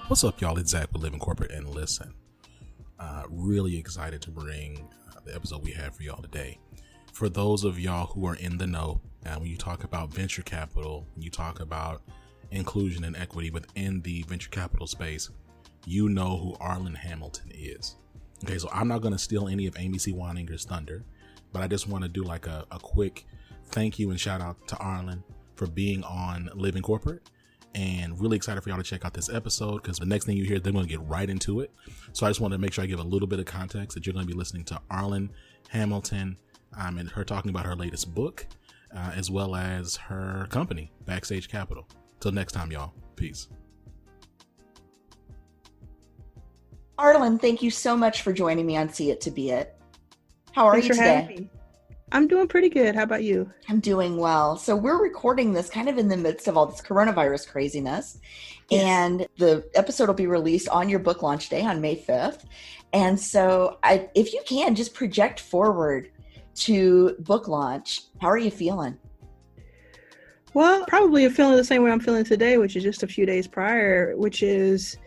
What's up, y'all? It's Zach with Living Corporate and Listen. Really excited to bring the episode we have for y'all today. For those of y'all who are in the know, when you talk about venture capital, when you talk about inclusion and equity within the venture capital space, you know who Arlan Hamilton is. Okay, so I'm not going to steal any of Amy C. Waninger's thunder, but I just want to do like a quick thank you and shout out to Arlan for being on Living Corporate. And really excited for y'all to check out this episode, because the next thing you hear, they're going to get right into it. So I just want to make sure I give a little bit of context that you're going to be listening to Arlan Hamilton and her talking about her latest book, as well as her company, Backstage Capital. Till next time, y'all. Peace. Arlan, thank you so much for joining me on See It to Be It. How are you today? Thanks for having me. I'm doing pretty good. How about you? I'm doing well. So we're recording this kind of in the midst of all this coronavirus craziness. Yes. And the episode will be released on your book launch day on May 5th. And so if you can, just project forward to book launch. How are you feeling? Well, probably I'm feeling the same way I'm feeling today, which is just a few days prior, which is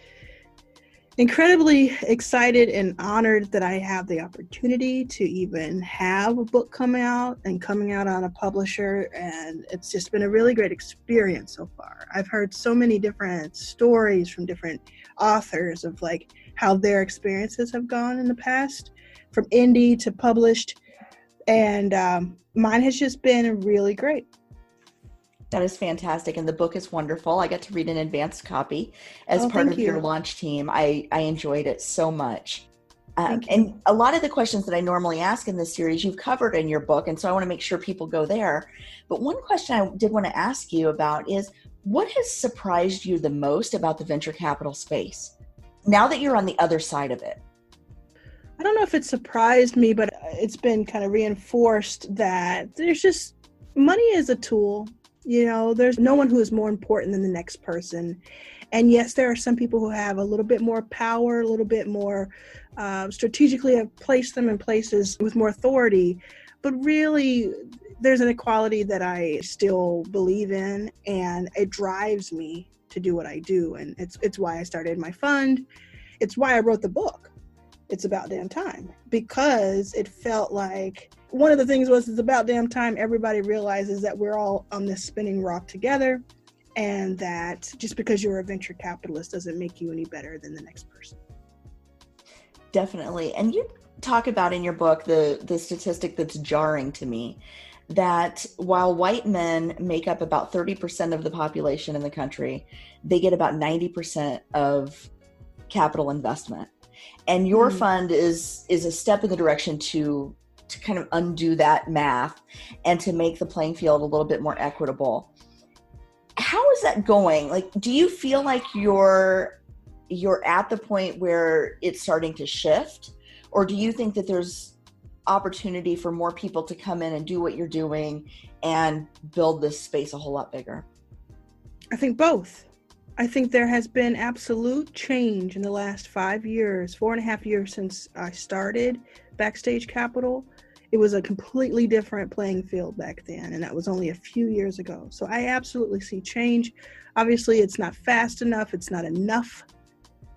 incredibly excited and honored that I have the opportunity to even have a book coming out on a publisher. And it's just been a really great experience so far. I've heard so many different stories from different authors of like how their experiences have gone in the past, from indie to published. And mine has just been really great. That is fantastic. And the book is wonderful. I got to read an advanced copy as part of your launch team. I enjoyed it so much. And a lot of the questions that I normally ask in this series, you've covered in your book. And so I want to make sure people go there. But one question I did want to ask you about is, what has surprised you the most about the venture capital space now that you're on the other side of it? I don't know if it surprised me, but it's been kind of reinforced that there's just money is a tool. You know, there's no one who is more important than the next person. And yes, there are some people who have a little bit more power, a little bit more strategically have placed them in places with more authority. But really, there's an equality that I still believe in, and it drives me to do what I do. And it's why I started my fund. It's why I wrote the book. It's about damn time, because it felt like one of the things was, it's about damn time everybody realizes that we're all on this spinning rock together, and that just because you're a venture capitalist doesn't make you any better than the next person. Definitely. And you talk about in your book the statistic that's jarring to me, that while white men make up about 30% of the population in the country, they get about 90% of capital investment. And your fund is a step in the direction to kind of undo that math and to make the playing field a little bit more equitable. How is that going? Like, do you feel like you're at the point where it's starting to shift? Or do you think that there's opportunity for more people to come in and do what you're doing and build this space a whole lot bigger? I think both. I think there has been absolute change in the last 5 years, 4.5 years since I started Backstage Capital. It was a completely different playing field back then, and that was only a few years ago. So I absolutely see change. Obviously, it's not fast enough. It's not enough.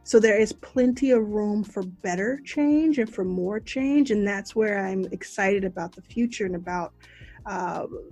So there is plenty of room for better change and for more change. And that's where I'm excited about the future and about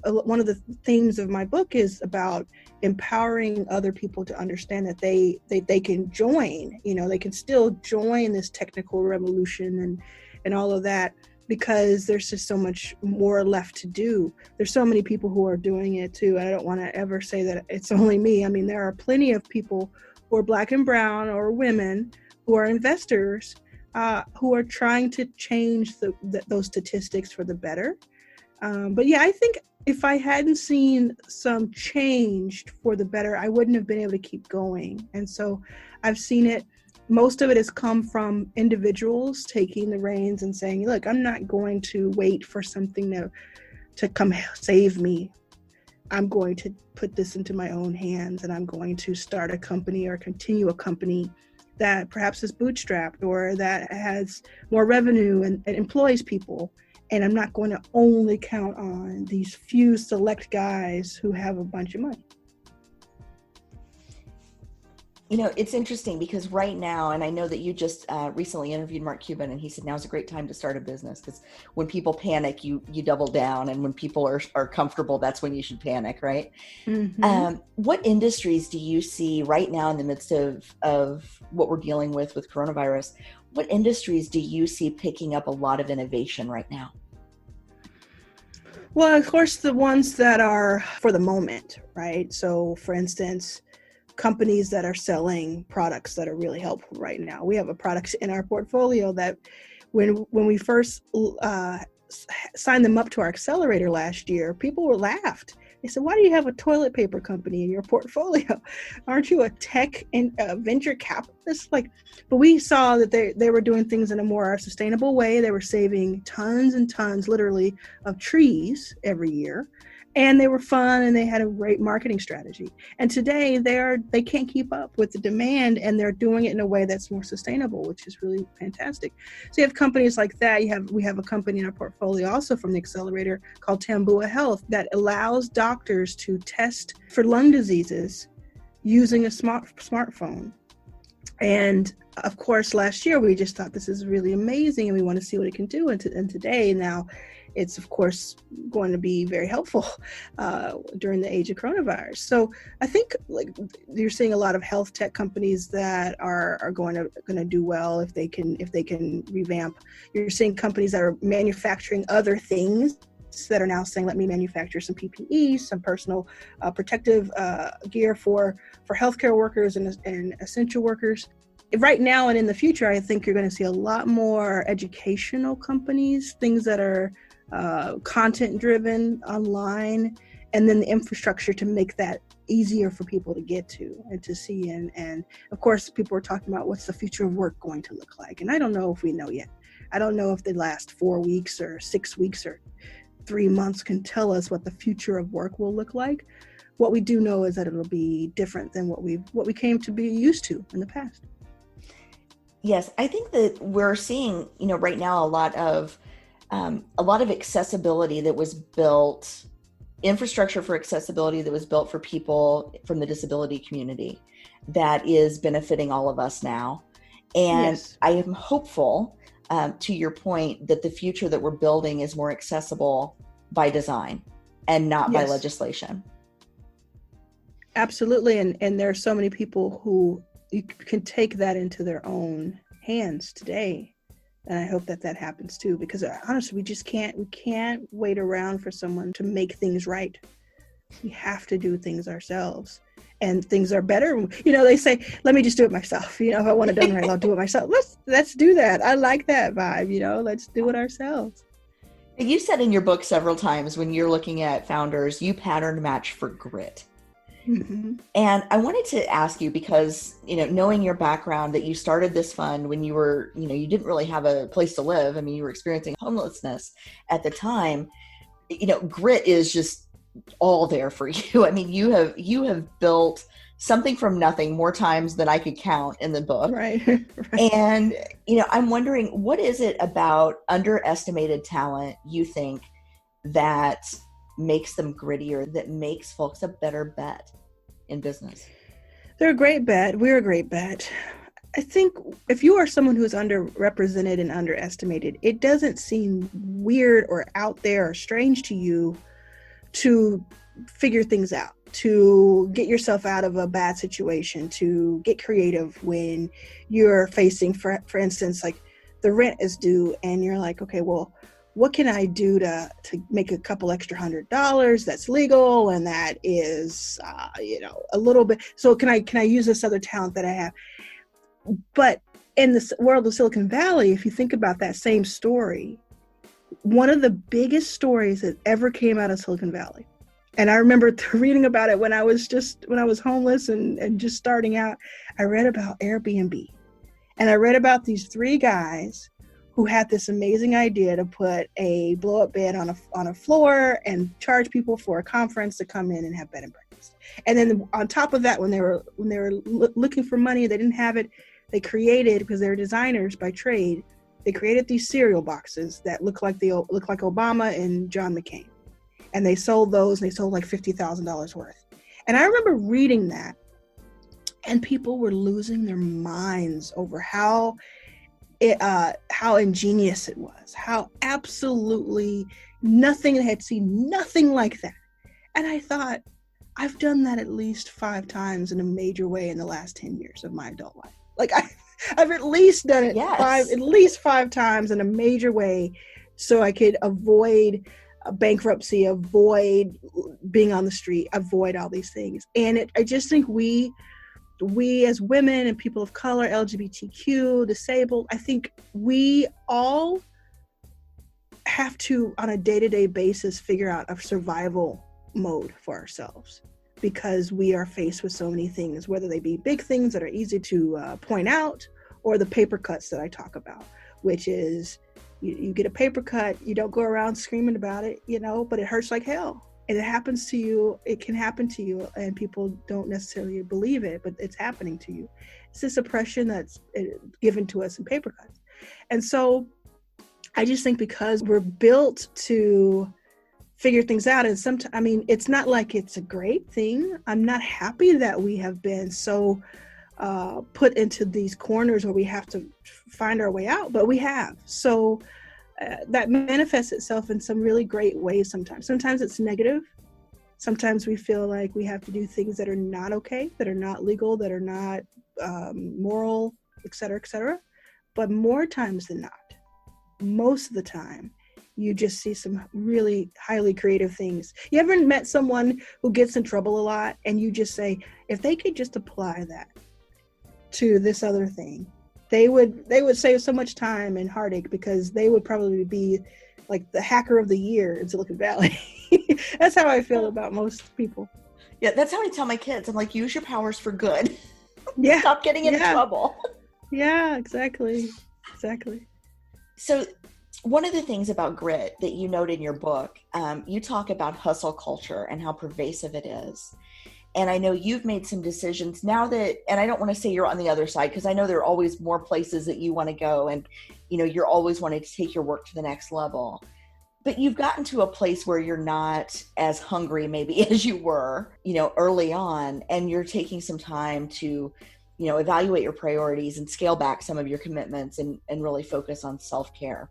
one of the themes of my book is about empowering other people to understand that they can join, they can still join this technical revolution and all of that, because there's just so much more left to do. There's so many people who are doing it too. And I don't want to ever say that it's only me. I mean, there are plenty of people who are Black and brown or women who are investors who are trying to change those statistics for the better. But yeah, I think if I hadn't seen some change for the better, I wouldn't have been able to keep going. And so I've seen it. Most of it has come from individuals taking the reins and saying, look, I'm not going to wait for something to come save me. I'm going to put this into my own hands, and I'm going to start a company or continue a company that perhaps is bootstrapped or that has more revenue and employs people. And I'm not going to only count on these few select guys who have a bunch of money. It's interesting because right now, and I know that you just recently interviewed Mark Cuban, and he said now's a great time to start a business because when people panic, you double down, and when people are comfortable, that's when you should panic, right? Mm-hmm. What industries do you see right now in the midst of what we're dealing with coronavirus? What industries do you see picking up a lot of innovation right now? Well, of course, the ones that are for the moment, right? So, for instance, companies that are selling products that are really helpful right now. We have a product in our portfolio that when we first signed them up to our accelerator last year, people were laughed. They said, why do you have a toilet paper company in your portfolio? Aren't you a tech and venture capitalist? But we saw that they were doing things in a more sustainable way. They were saving tons and tons, literally, of trees every year. And they were fun, and they had a great marketing strategy. And today they can't keep up with the demand, and they're doing it in a way that's more sustainable, which is really fantastic. So you have companies like that. We have a company in our portfolio also from the accelerator called Tambua Health that allows doctors to test for lung diseases using a smartphone. And of course, last year we just thought this is really amazing, and we want to see what it can do. And today now, it's of course going to be very helpful during the age of coronavirus. So I think you're seeing a lot of health tech companies that are going to do well if they can revamp. You're seeing companies that are manufacturing other things that are now saying, let me manufacture some PPE, some personal protective gear for healthcare workers and essential workers. Right now and in the future, I think you're going to see a lot more educational companies, things that are content driven online, and then the infrastructure to make that easier for people to get to and to see. And of course, people are talking about what's the future of work going to look like. And I don't know if we know yet. I don't know if the last 4 weeks or 6 weeks or 3 months can tell us what the future of work will look like. What we do know is that it'll be different than what we came to be used to in the past. Yes, I think that we're seeing, right now a lot of accessibility that was built, infrastructure for accessibility that was built for people from the disability community that is benefiting all of us now. And yes. I am hopeful, to your point, that the future that we're building is more accessible by design and not by legislation. Absolutely. And there are so many people who you can take that into their own hands today. And I hope that happens too, because honestly, we can't wait around for someone to make things right. We have to do things ourselves, and things are better. They say, let me just do it myself. If I want it done right, I'll do it myself. Let's do that. I like that vibe. Let's do it ourselves. You said in your book several times when you're looking at founders, you pattern match for grit. Mm-hmm. And I wanted to ask you, because, knowing your background, that you started this fund when you were, you didn't really have a place to live. I mean, you were experiencing homelessness at the time. Grit is just all there for you. I mean, you have built something from nothing more times than I could count in the book. Right. And, I'm wondering, what is it about underestimated talent you think that makes them grittier, that makes folks a better bet in business? They're a great bet. We're a great bet. I think if you are someone who's underrepresented and underestimated, it doesn't seem weird or out there or strange to you to figure things out, to get yourself out of a bad situation, to get creative when you're facing, for instance, like the rent is due and you're like, okay, well, what can I do to make a couple extra $100 that's legal and that is, a little bit. So can I use this other talent that I have? But in the world of Silicon Valley, if you think about that same story, one of the biggest stories that ever came out of Silicon Valley, and I remember reading about it when I was homeless and just starting out, I read about Airbnb, and I read about these 3 guys who had this amazing idea to put a blow-up bed on a floor and charge people for a conference to come in and have bed and breakfast. And then on top of that, when they were looking for money, they didn't have it. They created, because they're designers by trade, they created these cereal boxes that look like Obama and John McCain, and they sold those. And they sold like $50,000 worth. And I remember reading that And people were losing their minds over how ingenious it was, how absolutely nothing had seen nothing like that. And I thought, I've done that at least 5 times in a major way in the last 10 years of my adult life. Like I've at least done it at least 5 times in a major way, so I could avoid bankruptcy, avoid being on the street, avoid all these things. And I just think we as women and people of color, LGBTQ, disabled, I think we all have to, on a day-to-day basis, figure out a survival mode for ourselves, because we are faced with so many things, whether they be big things that are easy to point out, or the paper cuts that I talk about, which is you get a paper cut, you don't go around screaming about it, but it hurts like hell. And it happens to you, it can happen to you, and people don't necessarily believe it, but it's happening to you. It's this oppression that's given to us in paper cuts. And so I just think because we're built to figure things out, and sometimes, it's not like it's a great thing. I'm not happy that we have been so put into these corners where we have to find our way out, but we have. So that manifests itself in some really great ways sometimes. Sometimes it's negative. Sometimes we feel like we have to do things that are not okay, that are not legal, that are not moral, et cetera, et cetera. But more times than not, most of the time, you just see some really highly creative things. You ever met someone who gets in trouble a lot and you just say, if they could just apply that to this other thing, they would save so much time and heartache, because they would probably be like the hacker of the year in Silicon Valley. That's how I feel about most people. Yeah, that's how I tell my kids. I'm like, use your powers for good. Yeah. Stop getting into trouble. Yeah, exactly. So one of the things about grit that you note in your book, you talk about hustle culture and how pervasive it is. And I know you've made some decisions now that, and I don't want to say you're on the other side, because I know there are always more places that you want to go, and you're always wanting to take your work to the next level. But you've gotten to a place where you're not as hungry maybe as you were, early on, and you're taking some time to, evaluate your priorities and scale back some of your commitments and really focus on self-care.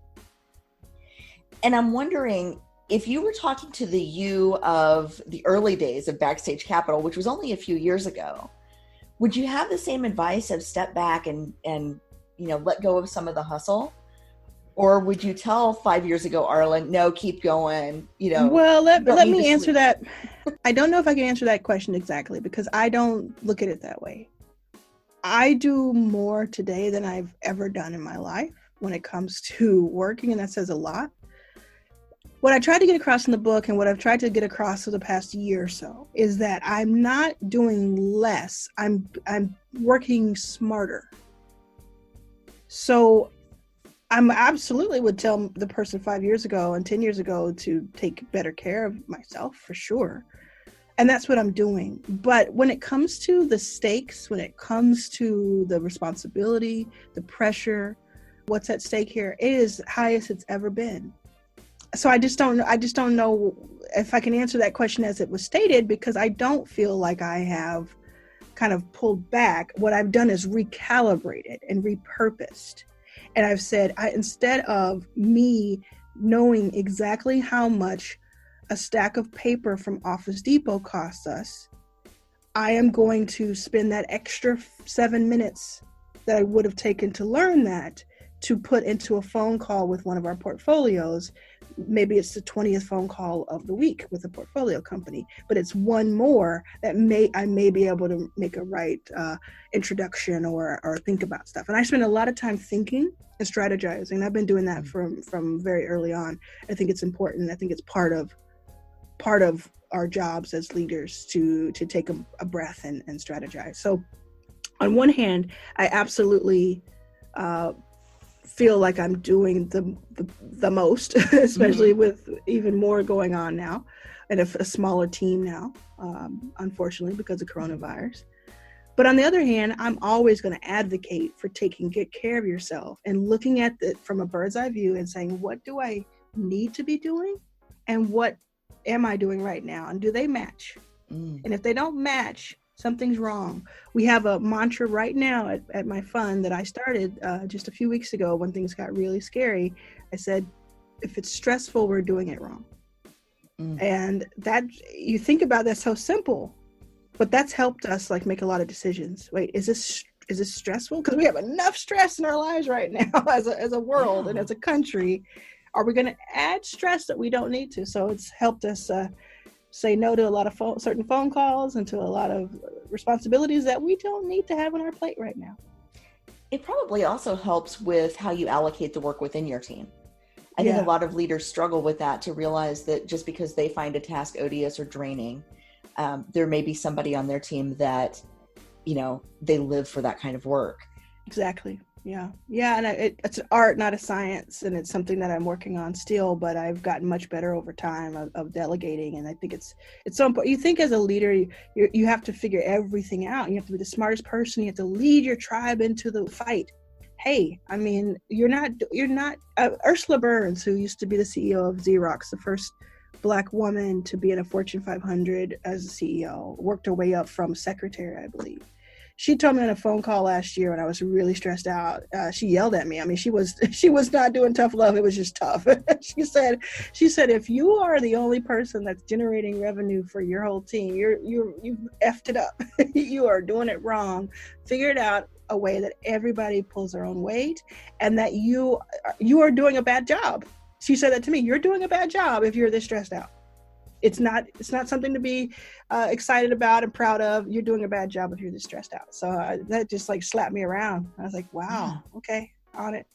And I'm wondering, if you were talking to the you of the early days of Backstage Capital, which was only a few years ago, would you have the same advice of step back and let go of some of the hustle? Or would you tell 5 years ago, Arlan, no, keep going, Well, let me answer that. I don't know if I can answer that question exactly, because I don't look at it that way. I do more today than I've ever done in my life when it comes to working, and that says a lot. What I tried to get across in the book, and what I've tried to get across for the past year or so, is that I'm not doing less. I'm working smarter. So I absolutely would tell the person 5 years ago and 10 years ago to take better care of myself, for sure. And that's what I'm doing. But when it comes to the stakes, when it comes to the responsibility, the pressure, what's at stake here, it is the highest it's ever been. So I just don't know if I can answer that question as it was stated, because I don't feel like I have kind of pulled back. What I've done is recalibrated and repurposed. And I've said, instead of me knowing exactly how much a stack of paper from Office Depot costs us, I am going to spend that extra 7 minutes that I would have taken to learn that to put into a phone call with one of our portfolios. Maybe it's the 20th phone call of the week with a portfolio company, but it's one more that I may be able to make a right introduction or think about stuff. And I spend a lot of time thinking and strategizing. I've been doing that from very early on. I think it's important. I think it's part of our jobs as leaders to take a breath and strategize. So on one hand, I absolutely feel like I'm doing the most, especially with even more going on now, and a smaller team now, unfortunately, because of coronavirus. But on the other hand, I'm always going to advocate for taking good care of yourself and looking at it from a bird's eye view and saying, what do I need to be doing? And what am I doing right now? And do they match? And if they don't match, Something's wrong. We have a mantra right now at my fund that I started just a few weeks ago when things got really scary. I said, if it's stressful, we're doing it wrong. And that, you think about that, so simple, but that's helped us like make a lot of decisions. Wait, is this stressful? Because we have enough stress in our lives right now as a world and as a country. Are we going to add stress that we don't need to? So it's helped us say no to a lot of certain phone calls and to a lot of responsibilities that we don't need to have on our plate right now. It probably also helps with how you allocate the work within your team. I think a lot of leaders struggle with that, to realize that just because they find a task odious or draining, there may be somebody on their team that, they live for that kind of work. Exactly. Yeah. And it's an art, not a science. And it's something that I'm working on still, but I've gotten much better over time of delegating. And I think it's so important. You think as a leader, you have to figure everything out. You have to be the smartest person. You have to lead your tribe into the fight. Hey, I mean, you're not Ursula Burns, who used to be the CEO of Xerox, the first Black woman to be in a Fortune 500 as a CEO, worked her way up from secretary, I believe. She told me on a phone call last year when I was really stressed out. She yelled at me. I mean, she was not doing tough love. It was just tough. She said, if you are the only person that's generating revenue for your whole team, you've effed it up. You are doing it wrong. Figure it out a way that everybody pulls their own weight, and that you are doing a bad job. She said that to me. You're doing a bad job if you're this stressed out. It's not something to be excited about and proud of. You're doing a bad job if you're this stressed out. So that just like slapped me around. I was like, wow, okay, on it.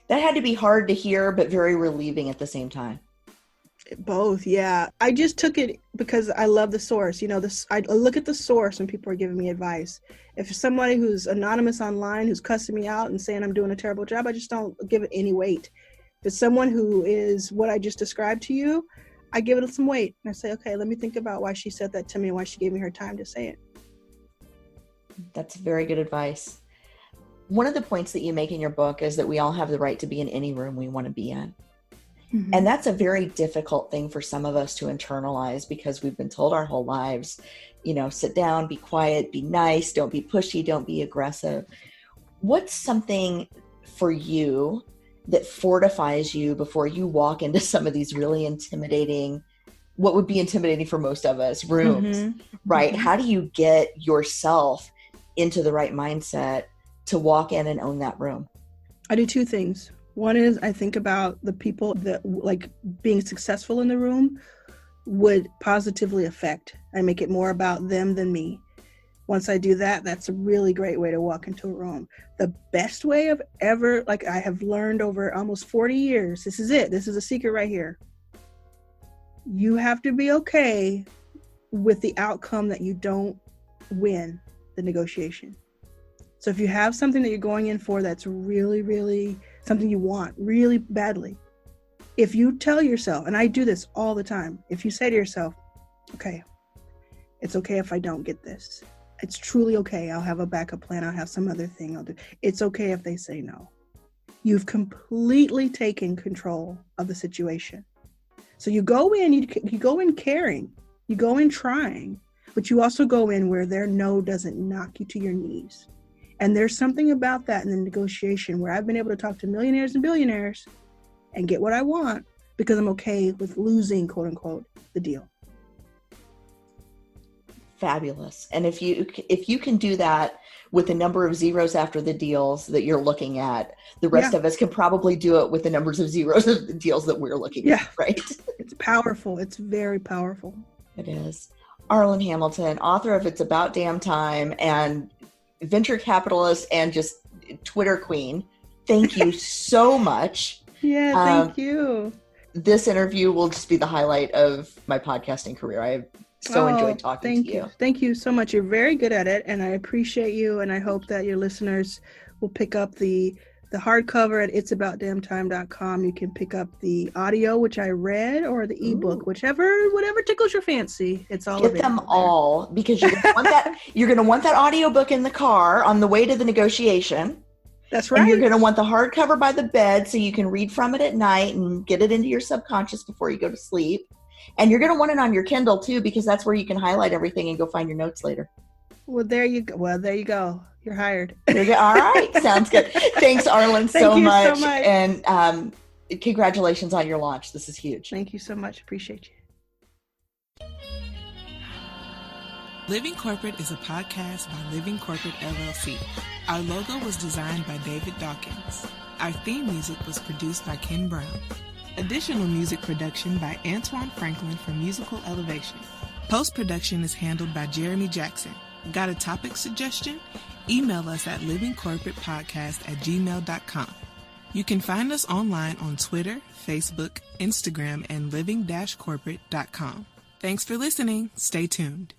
That had to be hard to hear, but very relieving at the same time. Both, yeah. I just took it because I love the source. I look at the source when people are giving me advice. If it's somebody who's anonymous online, who's cussing me out and saying I'm doing a terrible job, I just don't give it any weight. If it's someone who is what I just described to you, I give it some weight. And I say, okay, let me think about why she said that to me, why she gave me her time to say it. That's very good advice. One of the points that you make in your book is that we all have the right to be in any room we want to be in. Mm-hmm. And that's a very difficult thing for some of us to internalize, because we've been told our whole lives, sit down, be quiet, be nice, don't be pushy, don't be aggressive. What's something for you that fortifies you before you walk into some of these really intimidating, what would be intimidating for most of us, rooms, right? Mm-hmm. How do you get yourself into the right mindset to walk in and own that room? I do two things. One is I think about the people that like being successful in the room would positively affect. I make it more about them than me. Once I do that, that's a really great way to walk into a room. The best way of ever, like I have learned over almost 40 years, this is it. This is a secret right here. You have to be okay with the outcome that you don't win the negotiation. So if you have something that you're going in for that's really, really something you want really badly, if you tell yourself, and I do this all the time, if you say to yourself, okay, it's okay if I don't get this. It's truly okay. I'll have a backup plan. I'll have some other thing I'll do. It's okay if they say no. You've completely taken control of the situation. So you go in, you go in caring, you go in trying, but you also go in where their no doesn't knock you to your knees. And there's something about that in the negotiation where I've been able to talk to millionaires and billionaires and get what I want because I'm okay with losing, quote unquote, the deal. Fabulous. And if you can do that with the number of zeros after the deals that you're looking at, the rest of us can probably do it with the numbers of zeros of the deals that we're looking at, right? It's powerful. It's very powerful. It is. Arlan Hamilton, author of It's About Damn Time and venture capitalist and just Twitter queen. Thank you so much. Yeah, thank you. This interview will just be the highlight of my podcasting career. I so enjoyed talking to you. Thank you so much. You're very good at it, and I appreciate you, and I hope that your listeners will pick up the hardcover at itsaboutdamntime.com. You can pick up the audio, which I read, or the ebook, whatever tickles your fancy. It's all Get them all, because you're going to want that audiobook in the car on the way to the negotiation. That's right. And you're going to want the hardcover by the bed so you can read from it at night and get it into your subconscious before you go to sleep. And you're going to want it on your Kindle too, because that's where you can highlight everything and go find your notes later. Well, there you go. You're hired. All right. Sounds good. Thanks, Arlan, Thank you much. so much. And congratulations on your launch. This is huge. Thank you so much. Appreciate you. Living Corporate is a podcast by Living Corporate LLC. Our logo was designed by David Dawkins. Our theme music was produced by Ken Brown. Additional music production by Antoine Franklin for Musical Elevation. Post-production is handled by Jeremy Jackson. Got a topic suggestion? Email us at livingcorporatepodcast@gmail.com. You can find us online on Twitter, Facebook, Instagram, and living-corporate.com. Thanks for listening. Stay tuned.